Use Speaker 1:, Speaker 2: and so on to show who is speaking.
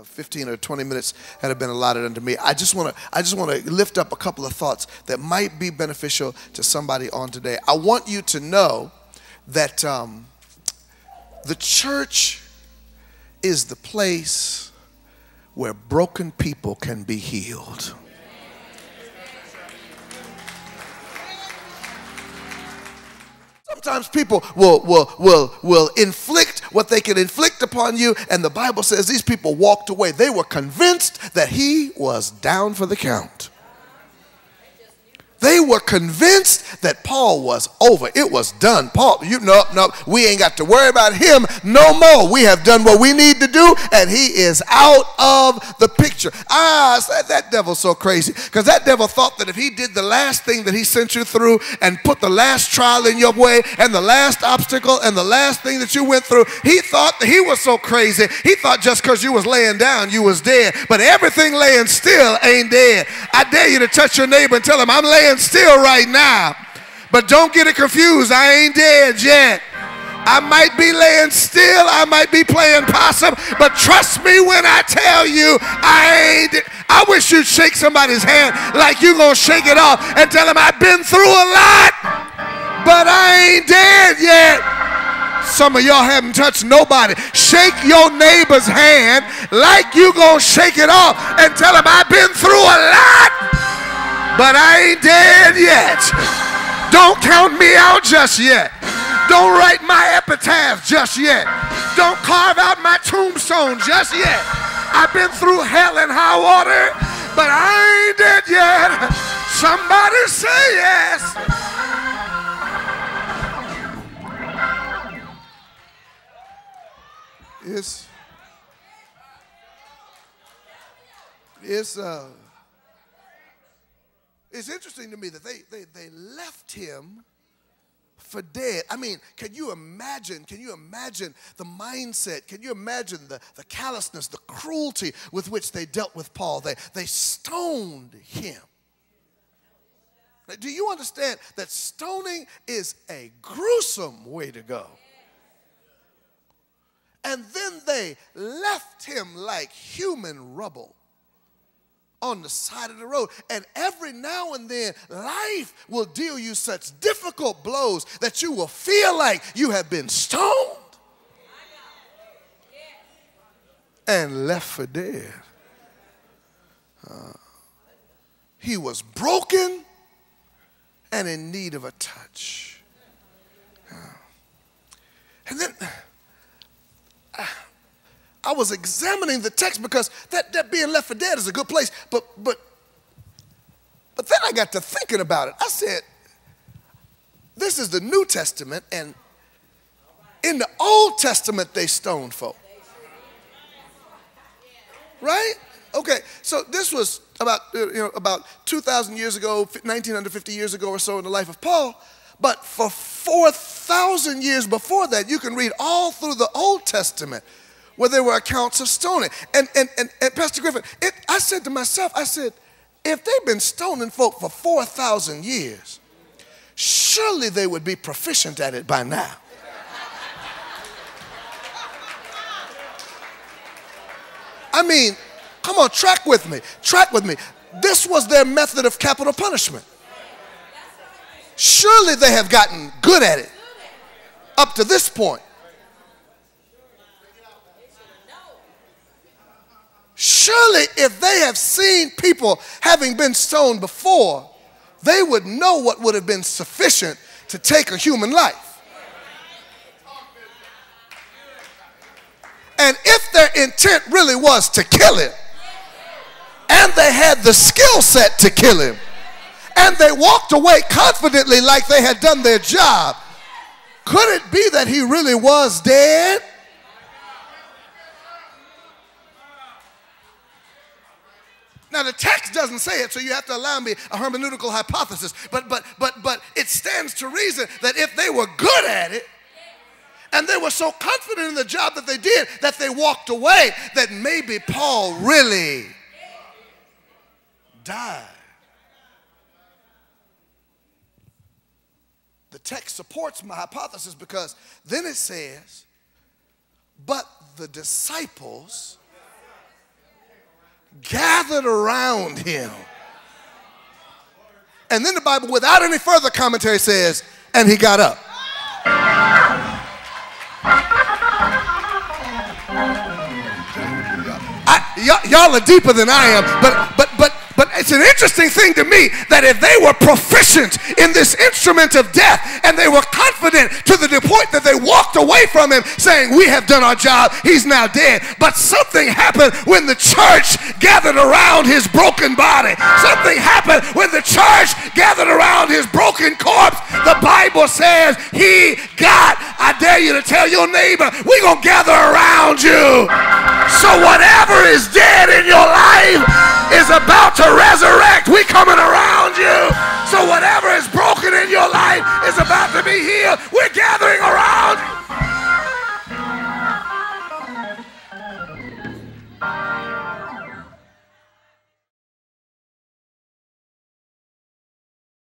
Speaker 1: 15 or 20 minutes that have been allotted unto me. I just want to lift up a couple of thoughts that might be beneficial to somebody on today. I want you to know that the church is the place where broken people can be healed. Sometimes people will inflict what they can inflict upon you, and the Bible says these people walked away. They were convinced that he was down for the count. They were convinced that Paul was over. It was done. Paul, no, we ain't got to worry about him no more. We have done what we need to do, and he is out of the picture. That devil's so crazy, because that devil thought that if he did the last thing that he sent you through and put the last trial in your way and the last obstacle and the last thing that you went through, he thought that he was so crazy. He thought just because you was laying down, you was dead. But everything laying still ain't dead. I dare you to touch your neighbor and tell him, I'm laying still right now, but don't get it confused. I ain't dead yet. I might be laying still, I might be playing possum, but trust me when I tell you, I ain't. I wish you'd shake somebody's hand like you gonna shake it off and tell them, I've been through a lot, but I ain't dead yet. Some of y'all haven't touched nobody. Shake your neighbor's hand like you gonna shake it off and tell them, I've been through a lot, but I ain't dead yet. Don't count me out just yet. Don't write my epitaph just yet. Don't carve out my tombstone just yet. I've been through hell and high water, but I ain't dead yet. Somebody say yes. It's interesting to me that they left him for dead. I mean, can you imagine the mindset? Can you imagine the callousness, the cruelty with which they dealt with Paul? They stoned him. Now, do you understand that stoning is a gruesome way to go? And then they left him like human rubble on the side of the road. And every now and then, life will deal you such difficult blows that you will feel like you have been stoned and left for dead. He was broken and in need of a touch. And then I was examining the text, because that being left for dead is a good place. But then I got to thinking about it. I said, this is the New Testament, and in the Old Testament they stoned folk. Right? Okay, so this was about 2,000 years ago, 1950 years ago or so in the life of Paul. But for 4,000 years before that, you can read all through the Old Testament where there were accounts of stoning. And Pastor Griffin, I said to myself, if they've been stoning folk for 4,000 years, surely they would be proficient at it by now. I mean, come on, track with me. This was their method of capital punishment. Surely they have gotten good at it up to this point. Surely if they have seen people having been stoned before, they would know what would have been sufficient to take a human life. And if their intent really was to kill him, and they had the skill set to kill him, and they walked away confidently like they had done their job, could it be that he really was dead? Now the text doesn't say it, so you have to allow me a hermeneutical hypothesis. But it stands to reason that if they were good at it, and they were so confident in the job that they did, that they walked away, that maybe Paul really died. The text supports my hypothesis, because then it says, but the disciples gathered around him. And then the Bible, without any further commentary, says, and he got up. Y'all are deeper than I am, but it's an interesting thing to me that if they were proficient in this instrument of death and they were confident to the point that they walked away from him saying, we have done our job, he's now dead. But something happened when the church gathered around his broken body. Something happened when the church gathered around his broken corpse. The Bible says he got. I dare you to tell your neighbor, we're going to gather around you. So whatever is dead in your life is about to resurrect. We coming around you. So whatever is broken in your life is about to be healed. We're gathering